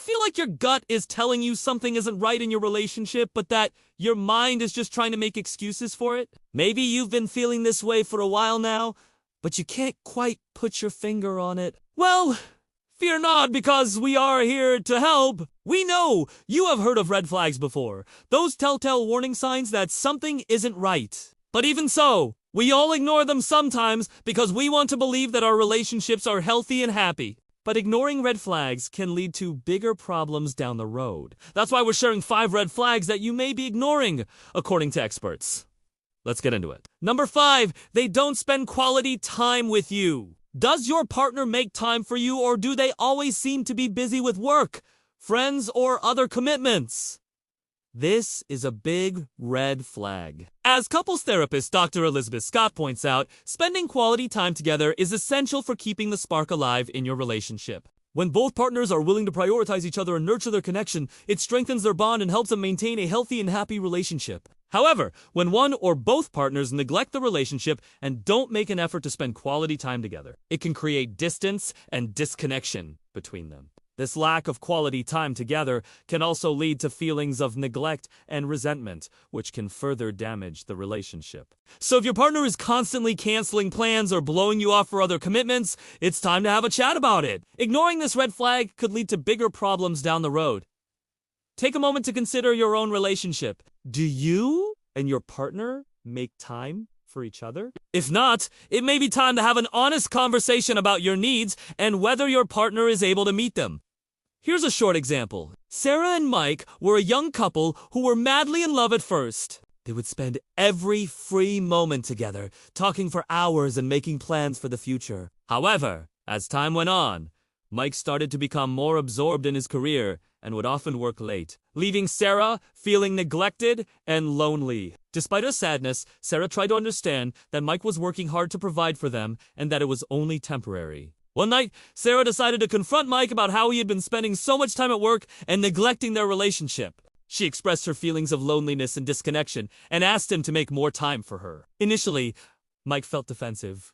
feel like your gut is telling you something isn't right in your relationship, but that your mind is just trying to make excuses for it? Maybe you've been feeling this way for a while now, but you can't quite put your finger on it. Well, fear not, because we are here to help. We know you have heard of red flags before, those telltale warning signs that something isn't right. But even so, we all ignore them sometimes because we want to believe that our relationships are healthy and happy. But ignoring red flags can lead to bigger problems down the road. That's why we're sharing 5 red flags that you may be ignoring, according to experts. Let's get into it. Number 5, they don't spend quality time with you. Does your partner make time for you, or do they always seem to be busy with work, friends, or other commitments? This is a big red flag. As couples therapist Dr. Elizabeth Scott points out, spending quality time together is essential for keeping the spark alive in your relationship. When both partners are willing to prioritize each other and nurture their connection, it strengthens their bond and helps them maintain a healthy and happy relationship. However, when one or both partners neglect the relationship and don't make an effort to spend quality time together, it can create distance and disconnection between them. This lack of quality time together can also lead to feelings of neglect and resentment, which can further damage the relationship. So if your partner is constantly canceling plans or blowing you off for other commitments, it's time to have a chat about it. Ignoring this red flag could lead to bigger problems down the road. Take a moment to consider your own relationship. Do you and your partner make time for each other? If not, it may be time to have an honest conversation about your needs and whether your partner is able to meet them. Here's a short example. Sarah and Mike were a young couple who were madly in love at first. They would spend every free moment together, talking for hours and making plans for the future. However, as time went on, Mike started to become more absorbed in his career and would often work late, leaving Sarah feeling neglected and lonely. Despite her sadness, Sarah tried to understand that Mike was working hard to provide for them and that it was only temporary. One night, Sarah decided to confront Mike about how he had been spending so much time at work and neglecting their relationship. She expressed her feelings of loneliness and disconnection and asked him to make more time for her. Initially, Mike felt defensive,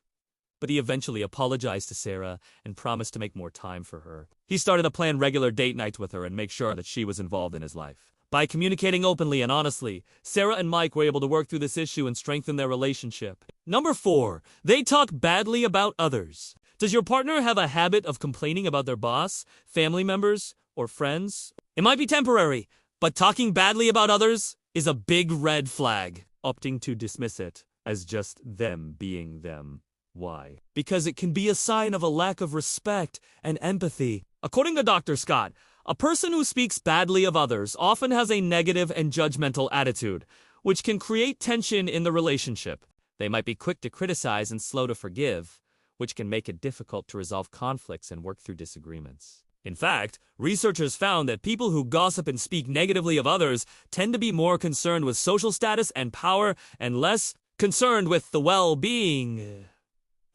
but he eventually apologized to Sarah and promised to make more time for her. He started to plan regular date nights with her and make sure that she was involved in his life. By communicating openly and honestly, Sarah and Mike were able to work through this issue and strengthen their relationship. Number 4, they talk badly about others. Does your partner have a habit of complaining about their boss, family members, or friends? It might be temporary, but talking badly about others is a big red flag. Opting to dismiss it as just them being them. Why? Because it can be a sign of a lack of respect and empathy. According to Dr. Scott, a person who speaks badly of others often has a negative and judgmental attitude, which can create tension in the relationship. They might be quick to criticize and slow to forgive, which can make it difficult to resolve conflicts and work through disagreements. In fact, researchers found that people who gossip and speak negatively of others tend to be more concerned with social status and power and less concerned with the well-being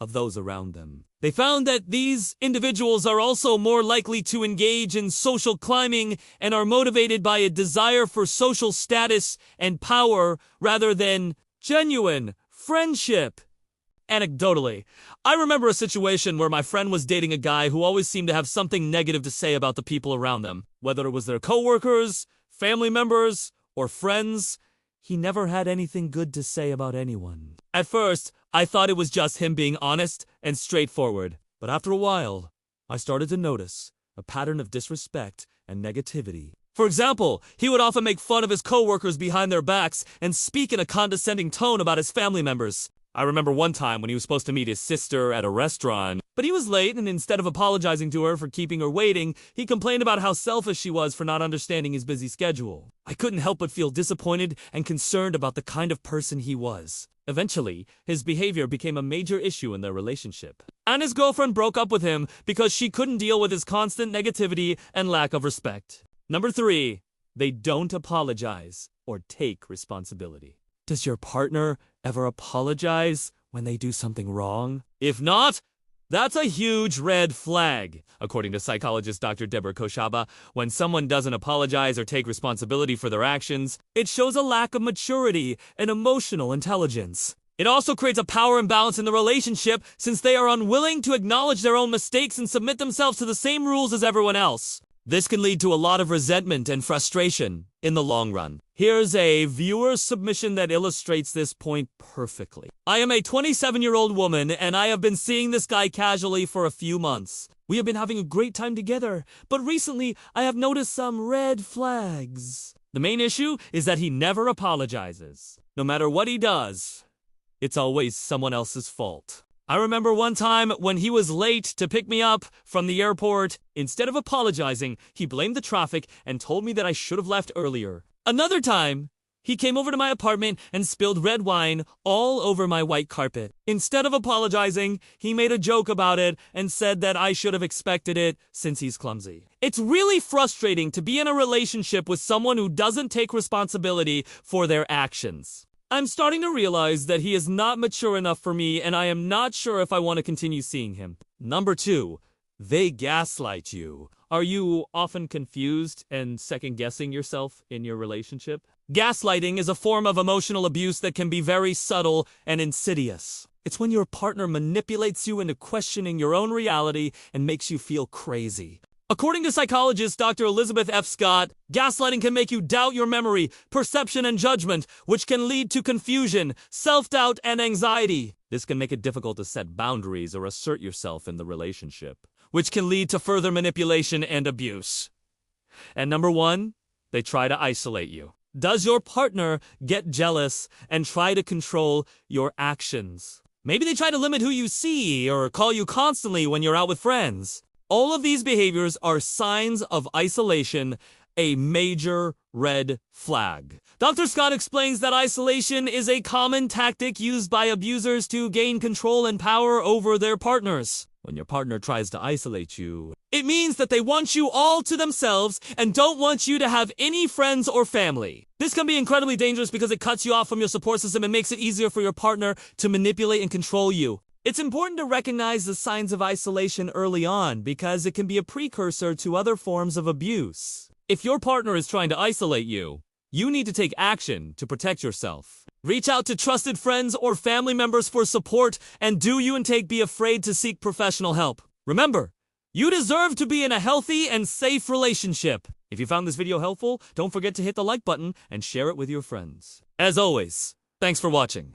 of those around them. They found that these individuals are also more likely to engage in social climbing and are motivated by a desire for social status and power rather than genuine friendship. Anecdotally, I remember a situation where my friend was dating a guy who always seemed to have something negative to say about the people around them. Whether it was their coworkers, family members, or friends, he never had anything good to say about anyone. At first, I thought it was just him being honest and straightforward. But after a while, I started to notice a pattern of disrespect and negativity. For example, he would often make fun of his coworkers behind their backs and speak in a condescending tone about his family members. I remember one time when he was supposed to meet his sister at a restaurant, but he was late, and instead of apologizing to her for keeping her waiting, he complained about how selfish she was for not understanding his busy schedule. I couldn't help but feel disappointed and concerned about the kind of person he was. Eventually, his behavior became a major issue in their relationship, and his girlfriend broke up with him because she couldn't deal with his constant negativity and lack of respect. Number 3, they don't apologize or take responsibility. Does your partner ever apologize when they do something wrong? If not, that's a huge red flag. According to psychologist Dr. Deborah Koshaba, when someone doesn't apologize or take responsibility for their actions, it shows a lack of maturity and emotional intelligence. It also creates a power imbalance in the relationship since they are unwilling to acknowledge their own mistakes and submit themselves to the same rules as everyone else. This can lead to a lot of resentment and frustration in the long run. Here's a viewer submission that illustrates this point perfectly. I am a 27-year-old woman, and I have been seeing this guy casually for a few months. We have been having a great time together, but recently I have noticed some red flags. The main issue is that he never apologizes. No matter what he does, it's always someone else's fault. I remember one time when he was late to pick me up from the airport. Instead of apologizing, he blamed the traffic and told me that I should have left earlier. Another time, he came over to my apartment and spilled red wine all over my white carpet. Instead of apologizing, he made a joke about it and said that I should have expected it since he's clumsy. It's really frustrating to be in a relationship with someone who doesn't take responsibility for their actions. I'm starting to realize that he is not mature enough for me, and I am not sure if I want to continue seeing him. Number 2, they gaslight you. Are you often confused and second-guessing yourself in your relationship? Gaslighting is a form of emotional abuse that can be very subtle and insidious. It's when your partner manipulates you into questioning your own reality and makes you feel crazy. According to psychologist Dr. Elizabeth F. Scott, gaslighting can make you doubt your memory, perception, and judgment, which can lead to confusion, self-doubt, and anxiety. This can make it difficult to set boundaries or assert yourself in the relationship, which can lead to further manipulation and abuse. And number 1, they try to isolate you. Does your partner get jealous and try to control your actions? Maybe they try to limit who you see or call you constantly when you're out with friends. All of these behaviors are signs of isolation, a major red flag. Dr. Scott explains that isolation is a common tactic used by abusers to gain control and power over their partners. When your partner tries to isolate you, it means that they want you all to themselves and don't want you to have any friends or family. This can be incredibly dangerous because it cuts you off from your support system and makes it easier for your partner to manipulate and control you. It's important to recognize the signs of isolation early on because it can be a precursor to other forms of abuse. If your partner is trying to isolate you, you need to take action to protect yourself. Reach out to trusted friends or family members for support, and be afraid to seek professional help. Remember, you deserve to be in a healthy and safe relationship. If you found this video helpful, don't forget to hit the like button and share it with your friends. As always, thanks for watching.